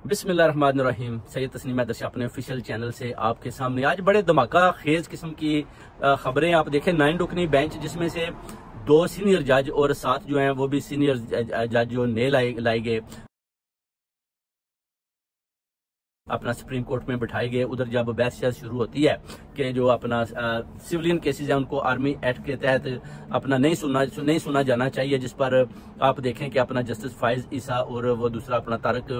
बिस्मिल्लाहिर्रहमानिर्रहीम। सैयद तस्नीम दर्शक अपने ऑफिशियल चैनल से आपके सामने आज बड़े धमाका खेज किस्म की खबरें आप देखें। 9 रुकनी बेंच जिसमें से 2 सीनियर जज और 7 जो हैं वो भी सीनियर जज जो नए लाए गए, अपना सुप्रीम कोर्ट में बिठाए गए। उधर जब बहस शुरू होती है कि जो अपना सिविलियन केसेस हैं उनको आर्मी एक्ट के तहत अपना नहीं सुना जाना चाहिए, जिस पर आप देखें कि अपना जस्टिस फाइज ईसा और वो दूसरा अपना तारक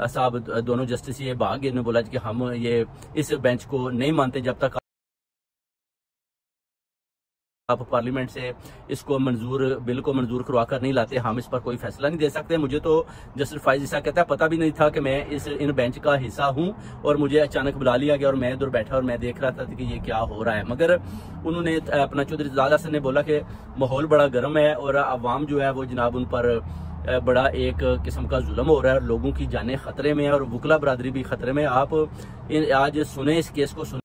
साहब दोनों जस्टिस ये भाग गए। बोला कि हम ये इस बेंच को नहीं मानते जब तक आप पार्लियामेंट से इसको बिल को मंजूर करवा कर नहीं लाते, हम इस पर कोई फैसला नहीं दे सकते। मुझे तो जस्टिस फाइज ईसा कहता है पता भी नहीं था कि मैं इन बेंच का हिस्सा हूं और मुझे अचानक बुला लिया गया और मैं इधर बैठा और मैं देख रहा था कि ये क्या हो रहा है। मगर उन्होंने अपना चौधरी इजाज हसन ने बोला कि माहौल बड़ा गर्म है और अवाम जो है वो जनाब उन पर बड़ा एक किस्म का जुल्म हो रहा है और लोगों की जानें खतरे में है और वकला बरादरी भी खतरे में। आप आज सुने इस केस को सुने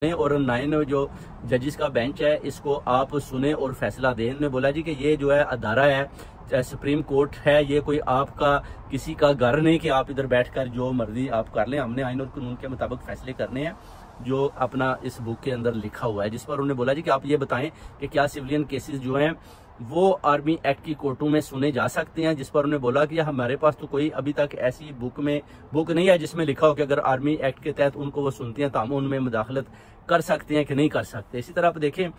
और 9 जो जजेस का बेंच है इसको आप सुने और फैसला दें। उन्होंने बोला जी कि ये जो है अदारा है, सुप्रीम कोर्ट है, ये कोई आपका किसी का घर नहीं कि आप इधर बैठकर जो मर्जी आप कर लें। हमने आईन और कानून के मुताबिक फैसले करने हैं जो अपना इस बुक के अंदर लिखा हुआ है। जिस पर उन्होंने बोला जी कि आप ये बताएं कि क्या सिविलियन केसेस जो हैं वो आर्मी एक्ट की कोर्टों में सुने जा सकते हैं। जिस पर उन्होंने बोला कि हमारे पास तो कोई अभी तक ऐसी बुक नहीं है जिसमें लिखा हो कि अगर आर्मी एक्ट के तहत उनको वो सुनती हैं तो हम उनमें मुदाखलत कर सकते हैं कि नहीं कर सकते। इसी तरह आप देखें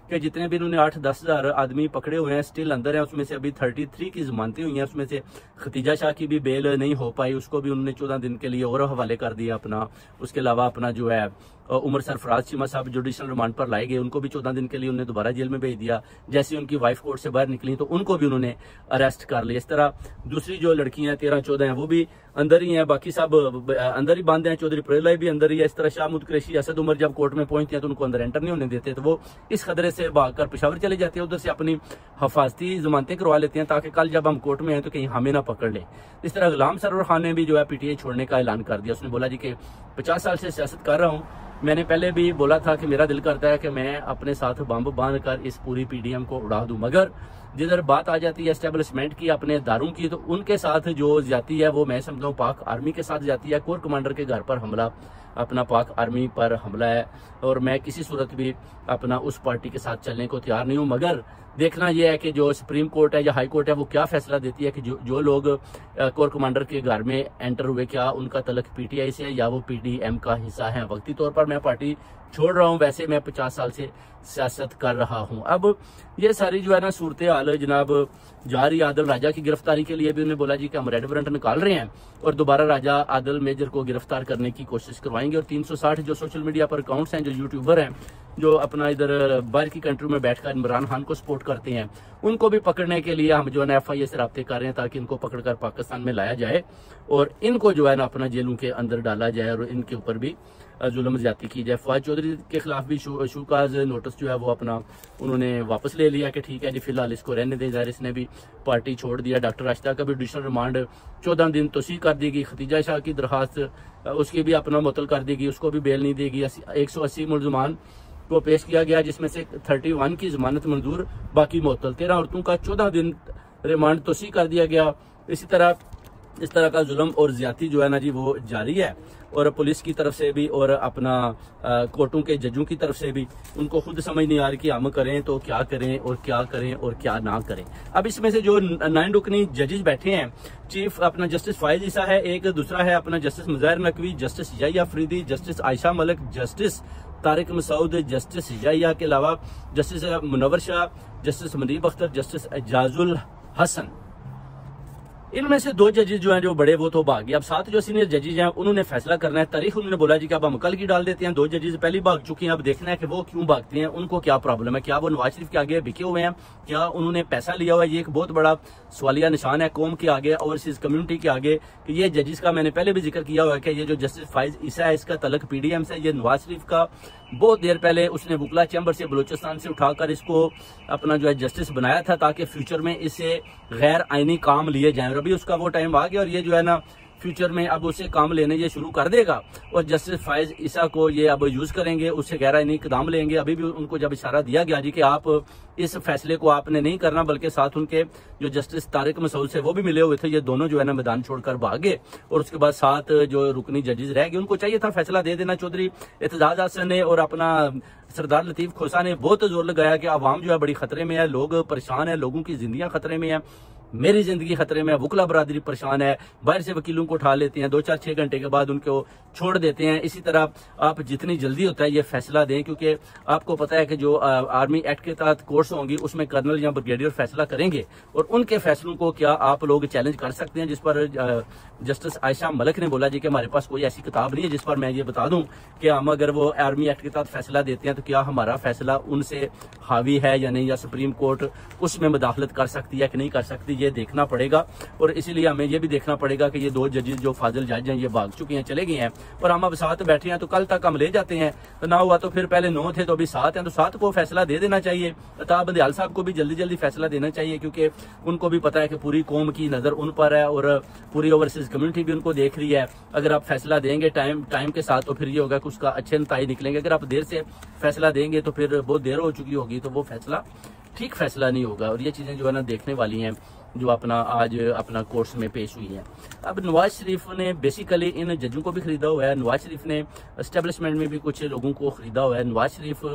कि जितने भी इन्होंने 8-10 हज़ार आदमी पकड़े हुए हैं स्टिल अंदर हैं, उसमें से अभी 33 की जमानतें हुई हैं। उसमें से खतीजा शाह की भी बेल नहीं हो पाई, उसको भी उन्होंने 14 दिन के लिए और हवाले कर दिया अपना। उसके अलावा अपना जो है उमर सरफराज चीमा साहब जुडिशल रिमांड पर लाए गए, उनको भी 14 दिन के लिए उन्होंने दोबारा जेल में भेज दिया। जैसे उनकी वाइफ कोर्ट से बाहर निकली तो उनको भी उन्होंने अरेस्ट कर लिया। इस तरह दूसरी जो लड़कियां 13-14 हैं वो भी अंदर ही हैं, बाकी सब अंदर ही बांधे हैं। चौधरी प्रेलाई भी अंदर ही है। इस तरह शाहमुद कुरैशी, असद उमर जब कोर्ट में पहुंचते हैं तो उनको अंदर एंटर नहीं होने देते, तो वो इस खतरे से भागकर पेशावर चले जाते हैं, उधर से अपनी हिफाजती जमानतें करवा लेते हैं ताकि कल जब हम कोर्ट में हैं तो कहीं हमें ना पकड़ ले। इस तरह गुलाम सरवर खान ने भी जो है पीटीआई छोड़ने का ऐलान कर दिया। उसने बोला जी कि 50 साल से सियासत कर रहा हूँ, मैंने पहले भी बोला था कि मेरा दिल करता है कि मैं अपने साथ बम बांध कर इस पूरी पीडीएम को उड़ा दूं, मगर जिधर बात आ जाती है एस्टेब्लिशमेंट की, अपने दारों की, तो उनके साथ जो जाती है वो मैं समझता हूँ पाक आर्मी के साथ जाती है। कोर कमांडर के घर पर हमला अपना पाक आर्मी पर हमला है और मैं किसी सूरत भी अपना उस पार्टी के साथ चलने को तैयार नहीं हूँ। मगर देखना यह है कि जो सुप्रीम कोर्ट है या हाई कोर्ट है वो क्या फैसला देती है कि जो लोग कोर कमांडर के घर में एंटर हुए क्या उनका तलक पीटीआई से है या वो पीडीएम का हिस्सा है। वक्ती तौर पर मैं पार्टी छोड़ रहा हूं, वैसे मैं 50 साल से सियासत कर रहा हूं। अब ये सारी जो है ना सूरत हाल जनाब जा रही। आदिल राजा की गिरफ्तारी के लिए भी उन्होंने बोला जी कि हम रेड वारंट निकाल रहे हैं और दोबारा राजा आदिल मेजर को गिरफ्तार करने की कोशिश करवाएंगे। और 360 जो सोशल मीडिया पर अकाउंट्स हैं, जो यूट्यूबर हैं, जो अपना इधर बाहर की कंट्री में बैठकर इमरान खान को सपोर्ट करते हैं, उनको भी पकड़ने के लिए हम जो है ना FIA से राब्ते कर रहे हैं ताकि इनको पकड़कर पाकिस्तान में लाया जाए और इनको जो है ना अपना जेलों के अंदर डाला जाए और इनके ऊपर भी जुल्म ज्यादती की जाए। फवाद चौधरी के खिलाफ भी शूकाज नोटिस जो है वो अपना उन्होंने वापस ले लिया कि ठीक है जी फिलहाल इसको रहने दें। ज़ाहिर इसने भी पार्टी छोड़ दिया। डॉक्टर राशिदा का भी जुडिशल रिमांड 14 दिन तोसी कर दी गई। खतीजा शाह की दरखास्त उसकी भी अपना मुअत्तल कर दी गई, उसको भी बेल नहीं देगी। 180 मुलजमान को पेश किया गया जिसमें से 31 की जमानत मंजूर, बाकी मुअत्तल। 13 औरतों का 14 दिन रिमांड तोसी कर दिया गया। इसी तरह इस तरह का जुल्म और ज्यादती जो है ना जी वो जारी है और पुलिस की तरफ से भी और अपना कोर्टों के जजों की तरफ से भी उनको खुद समझ नहीं आ रही कि हम करें तो क्या करें और क्या करें और क्या ना करें। अब इसमें से जो 9 रुकनी जजेस बैठे हैं, चीफ अपना जस्टिस फाइज ईसा है, एक दूसरा है अपना justice Muzahir Naqvi, justice Yahya Afridi, justice Ayesha Malik, justice Tariq Masood, justice Yahya के अलावा justice Munawar Shah, justice Munib Akhtar, justice Ijazul Hassan. इनमें से 2 जजेस जो हैं जो बड़े वो तो भाग गए। अब 7 जो सीनियर जजेस हैं उन्होंने फैसला करना है। तारीख उन्होंने बोला जी कि अब हम कल की डाल देते हैं। 2 जजेस पहले भाग चुके हैं, अब देखना है कि वो क्यों भागते हैं, उनको क्या प्रॉब्लम है, क्या वो नवाज शरीफ के आगे बिके हुए हैं, क्या उन्होंने पैसा लिया हुआ है। ये एक बहुत बड़ा सवालिया निशान है कौम के आगे, ओवरसीज कम्युनिटी के आगे कि ये जजेस का मैंने पहले भी जिक्र किया हुआ है कि ये जो जस्टिस फाइज ईसा है इसका तलक पीडीएम से। ये नवाज शरीफ का बहुत देर पहले उसने वकला चैम्बर से बलूचिस्तान से उठाकर इसको अपना जो है जस्टिस बनाया था ताकि फ्यूचर में इससे गैर आईनी काम लिए जाए। और अभी उसका वो टाइम आ गया और ये जो है ना फ्यूचर में अब उससे काम लेने ये शुरू कर देगा और जस्टिस फायज ईसा को ये अब यूज करेंगे, उससे गहरा नहीं इकदाम लेंगे। अभी भी उनको जब इशारा दिया गया जी कि आप इस फैसले को आपने नहीं करना, बल्कि साथ उनके जो जस्टिस तारिक मसूद से वो भी मिले हुए थे, ये दोनों जो है ना मैदान छोड़कर भागे और उसके बाद 7 जो रुकनी जजेस रह गए, उनको चाहिए था फैसला दे देना। चौधरी एतजाज हसन ने और अपना सरदार लतीफ खोसा ने बहुत जोर लगाया कि आवाम जो है बड़ी खतरे में है, लोग परेशान है, लोगों की जिंदगियां खतरे में है, मेरी जिंदगी खतरे में है, वकला बरादरी परेशान है, बाहर से वकीलों को उठा लेते हैं, 2-4-6 घंटे के बाद उनको छोड़ देते हैं। इसी तरह आप जितनी जल्दी होता है ये फैसला दें, क्योंकि आपको पता है कि जो आर्मी एक्ट के तहत कोर्स होंगी उसमें कर्नल या ब्रिगेडियर फैसला करेंगे और उनके फैसलों को क्या आप लोग चैलेंज कर सकते हैं, जिस पर जस्टिस आयशा मलिक ने बोला जी कि हमारे पास कोई ऐसी किताब नहीं है जिस पर मैं ये बता दूं कि हम अगर वो आर्मी एक्ट के तहत फैसला देते हैं तो क्या हमारा फैसला उनसे हावी है या नहीं, या सुप्रीम कोर्ट उसमें मुदाखलत कर सकती है कि नहीं कर सकती, ये देखना पड़ेगा। और इसीलिए हमें ये भी देखना पड़ेगा कि ये 2 जजेस जो फाजिल जज हैं ये भाग चुके हैं, चले गए हैं, और हम अब 7 बैठे हैं, तो कल तक हम ले जाते हैं, तो ना हुआ तो फिर पहले 9 थे तो अभी 7 हैं, तो 7 को फैसला दे देना चाहिए। अताब बंदियाल साहब को भी जल्दी जल्दी फैसला देना चाहिए, क्योंकि उनको भी पता है कि पूरी कौम की नजर उन पर है और पूरी ओवरसीज कम्युनिटी भी उनको देख रही है। अगर आप फैसला देंगे टाइम के साथ तो फिर ये होगा कि उसका अच्छे नतीजे निकलेंगे। अगर आप देर से फैसला देंगे तो फिर बहुत देर हो चुकी होगी, तो वो फैसला ठीक फैसला नहीं होगा। और ये चीजें जो है ना देखने वाली हैं, जो आज अपना कोर्स में पेश हुई है। अब नवाज शरीफ ने बेसिकली इन जजों को भी खरीदा हुआ है, नवाज शरीफ ने एस्टेब्लिशमेंट में भी कुछ लोगों को खरीदा हुआ है। नवाज शरीफ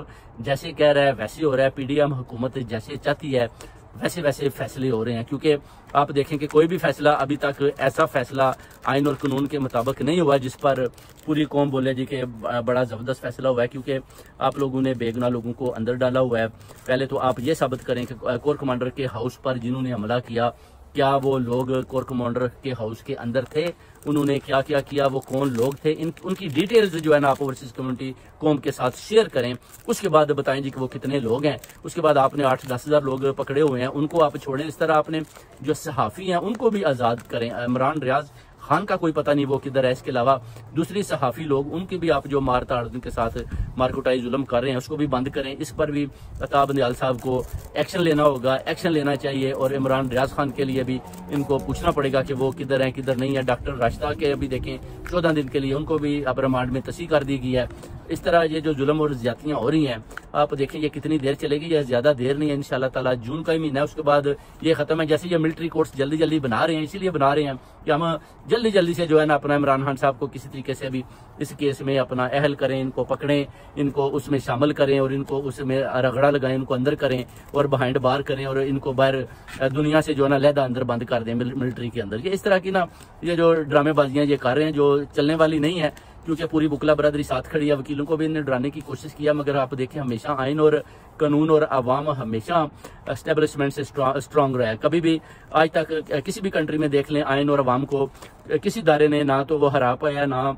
जैसे कह रहा है वैसे हो रहा है, पीडीएम हुकूमत जैसे चाहती है वैसे वैसे फैसले हो रहे हैं। क्योंकि आप देखें कि कोई भी फैसला अभी तक ऐसा फैसला आइन और कानून के मुताबिक नहीं हुआ जिस पर पूरी कौम बोले जी कि बड़ा जबरदस्त फैसला हुआ है, क्योंकि आप लोगों ने बेगुनाह लोगों को अंदर डाला हुआ है। पहले तो आप ये साबित करें कि कोर कमांडर के हाउस पर जिन्होंने हमला किया, क्या वो लोग कोर कमांडर के हाउस के अंदर थे, उन्होंने क्या क्या किया, वो कौन लोग थे, उनकी डिटेल्स जो है ना आप ओवरसीज कम्युनिटी कौम के साथ शेयर करें। उसके बाद बताएं जी कि वो कितने लोग हैं। उसके बाद आपने 8-10 हज़ार लोग पकड़े हुए हैं, उनको आप छोड़ें। इस तरह आपने जो सहाफ़ी हैं उनको भी आज़ाद करें। इमरान रियाज खान का कोई पता नहीं वो किधर है, इसके अलावा दूसरी सहाफ़ी लोग उनकी भी आप जो मार ताड़ के साथ मारकुटाई जुल्म कर रहे हैं उसको भी बंद करें। इस पर भी अताब बंदियाल साहब को एक्शन लेना होगा, एक्शन लेना चाहिए। और इमरान रियाज खान के लिए भी इनको पूछना पड़ेगा कि वो किधर हैं किधर नहीं है। डॉक्टर राशिदा के अभी देखें 14 दिन के लिए उनको भी अब रिमांड में तस्दी कर दी गई है। इस तरह ये जो जुल्म और ज्यादतियां हो रही हैं, आप देखें ये कितनी देर चलेगी, ये ज्यादा देर नहीं है। इंशाल्लाह ताला जून का ही महीना है, उसके बाद ये खत्म है। जैसे ये मिलिट्री कोर्ट्स जल्दी जल्दी बना रहे हैं, इसीलिए बना रहे हैं कि हम जल्दी जल्दी से जो है ना अपना इमरान खान साहब को किसी तरीके से अभी इस केस में अपना अहल करें, इनको पकड़ें, इनको उसमें शामिल करें और इनको उसमें रगड़ा लगाएं, इनको अंदर करें और बिहाइंड बार करें और इनको बाहर दुनिया से जो है ना लहदा अंदर बंद कर दें मिलिट्री के अंदर। ये इस तरह की ना ये जो ड्रामेबाजियां ये कर रहे हैं जो चलने वाली नहीं है, क्योंकि पूरी बुकला बरादरी साथ खड़ी है। वकीलों को भी इन्हें डराने की कोशिश किया, मगर आप देखें हमेशा आइन और कानून और अवाम हमेशा एस्टेब्लिशमेंट से स्ट्रांग रहा है। कभी भी आज तक किसी भी कंट्री में देख लें, आइन और अवाम को किसी दायरे ने ना तो वो हरा पाया ना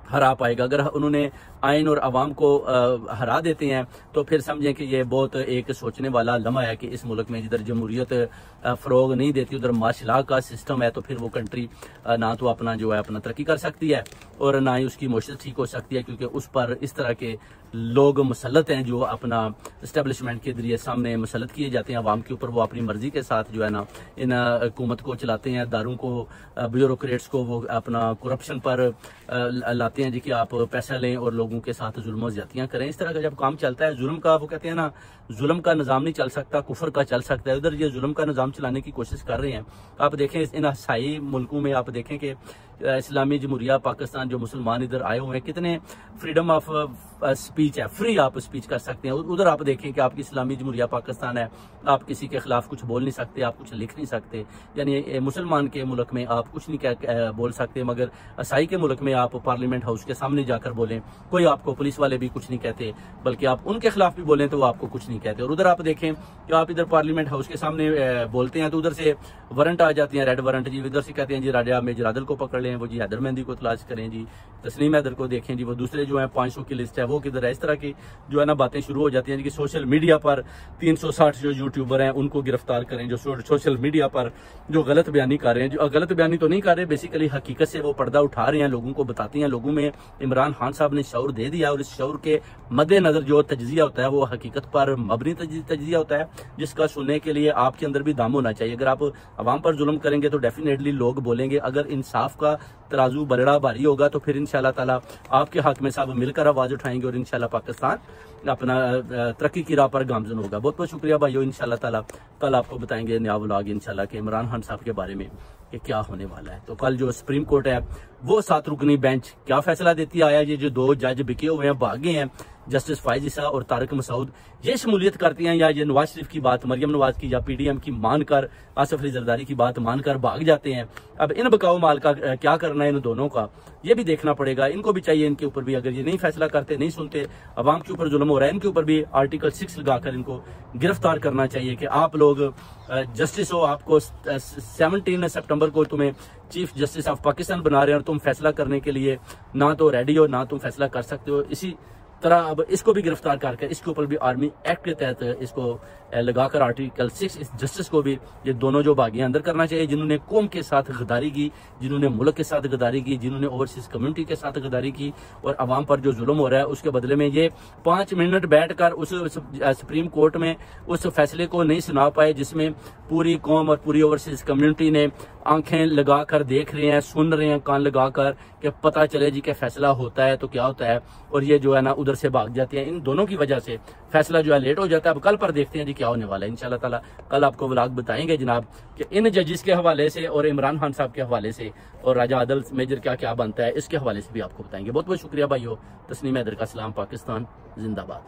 हरा पाएगा। अगर उन्होंने आइन और अवाम को हरा देते हैं तो फिर समझें कि ये बहुत एक सोचने वाला लम्हा है कि इस मुल्क में जिधर जमहूरियत फरोग नहीं देती, उधर मार्शल लॉ का सिस्टम है, तो फिर वो कंट्री ना तो अपना जो है अपना तरक्की कर सकती है और ना ही उसकी मुआशरत ठीक हो सकती है, क्योंकि उस पर इस तरह के लोग मुसल्लत हैं जो अपना एस्टेब्लिशमेंट के जरिए सामने मुसल्लत किए जाते हैं अवाम के ऊपर। वो अपनी मर्जी के साथ जो है ना इन हुकूमत को चलाते हैं, दारों को, ब्यूरोक्रेट्स को वो अपना करप्शन पर लाते हैं जी कि आप पैसा लें और लोगों के साथ जुल्म ज्यादतियां करें। इस तरह का जब काम चलता है, जुल्म का वो कहते हैं ना जुल्म का निजाम नहीं चल सकता, कुफर का चल सकता है। उधर ये जुल्म का निजाम चलाने की कोशिश कर रहे हैं। आप देखें इन ईसाई मुल्कों में, आप देखें कि इस्लामी जमहूरिया पाकिस्तान जो मुसलमान इधर आए हुए हैं, कितने फ्रीडम ऑफ स्पीच है, फ्री आप स्पीच कर सकते हैं। उधर आप देखें कि आपकी इस्लामी जमहूरिया पाकिस्तान है, आप किसी के खिलाफ कुछ बोल नहीं सकते, आप कुछ लिख नहीं सकते। यानी मुसलमान के मुल्क में आप कुछ नहीं बोल सकते, मगर ईसाई के मुल्क में आप पार्लियामेंट हाउस के सामने जाकर बोलें, कोई आपको पुलिस वाले भी कुछ नहीं कहते, बल्कि आप उनके खिलाफ भी बोलें तो वो आपको कुछ नहीं कहते। और उधर आप देखें कि आप इधर पार्लियामेंट हाउस के सामने बोलते हैं तो उधर से वारंट आ जाती हैं, रेड वारंट जी। इधर से कहते हैं जी राजा मेजर आदिल को पकड़ लें, वो जी हैदर मेहंदी को तलाश करें, जी तस्लीम हैदर को देखें, जी वो दूसरे जो है 500 की लिस्ट है वो किधर है। इस तरह की जो है ना बातें शुरू हो जाती हैं कि सोशल मीडिया पर 360 जो यूट्यूबर हैं उनको गिरफ्तार करें, जो सोशल मीडिया पर जो गलत बयानी कर रहे हैं। जो गलत बयानी तो नहीं कर रहे, बेसिकली हकीकत से वो पर्दा उठा रहे हैं, लोगों को बताते हैं। लोगों में इमरान खान साहब ने शऊर दे दिया और इस शऊर के मद्देनजर जो तज्जिया होता है वो हकीकत पर मबनी तज्जिया होता है, जिसका सुनने के लिए आपके अंदर भी दम होना चाहिए। अगर आप आवाम पर जुल्म करेंगे तो डेफिनेटली लोग बोलेंगे। अगर इंसाफ का तराजू बड़ा भारी होगा तो फिर इंशाल्लाह ताला आपके हक में सब मिलकर आवाज उठाएंगे और इंशाल्लाह पाकिस्तान अपना तरक्की की राह पर गामजन होगा। बहुत बहुत शुक्रिया भाइयों। इंशाल्लाह ताला कल आपको बताएंगे नया व्लॉग इंशाल्लाह के इमरान खान साहब के बारे में कि क्या होने वाला है। तो कल जो सुप्रीम कोर्ट है वो 7 रुकनी बेंच क्या फैसला देती आया, ये जो 2 जज बिके हुए हैं, भागे हैं, जस्टिस फाइज ईसा और तारिक मसूद, ये शमूलियत करती हैं या ये नवाज शरीफ की बात, मरियम नवाज की या पीडीएम की मानकर, आसिफ अली जरदारी की बात मानकर भाग जाते हैं। अब इन बकाऊ माल का क्या करना है इन दोनों का, ये भी देखना पड़ेगा। इनको भी चाहिए, इनके ऊपर भी अगर ये नहीं फैसला करते, नहीं सुनते, अवाम के ऊपर जुल्म हो रहा है, इनके ऊपर भी आर्टिकल 6 लगाकर इनको गिरफ्तार करना चाहिए कि आप लोग जस्टिस हो, आपको 17 सितंबर को तुम्हें चीफ जस्टिस ऑफ पाकिस्तान बना रहे हैं और तुम फैसला करने के लिए ना तो रेडी हो ना तुम फैसला कर सकते हो। इसी तरह अब इसको भी गिरफ्तार करके इसके ऊपर भी आर्मी एक्ट के तहत इसको लगाकर आर्टिकल 6 इस जस्टिस को भी ये दोनों जो बागी अंदर करना चाहिए, जिन्होंने कौम के साथ गद्दारी की, जिन्होंने मुल्क के साथ गद्दारी की, जिन्होंने ओवरसीज कम्युनिटी के साथ गद्दारी की और अवाम पर जो जुल्म हो रहा है उसके बदले में ये 5 मिनट बैठकर उस सुप्रीम कोर्ट में उस फैसले को नहीं सुना पाए जिसमें पूरी कौम और पूरी ओवरसीज कम्युनिटी ने आंखें लगाकर देख रहे हैं, सुन रहे हैं कान लगाकर कि पता चले जी कि फैसला होता है तो क्या होता है, और ये जो है ना उधर से भाग जाते हैं। इन दोनों की वजह से फैसला जो है लेट हो जाता है। अब कल पर देखते हैं जी क्या होने वाला है। इंशाल्लाह ताला कल आपको व्लॉग बताएंगे जनाब कि इन जजेस के हवाले से और इमरान खान साहब के हवाले से और राजा आदल मेजर क्या क्या बनता है इसके हवाले से भी आपको बताएंगे। बहुत बहुत शुक्रिया भाइयों। तस्नीम हैदर का सलाम। पाकिस्तान जिंदाबाद।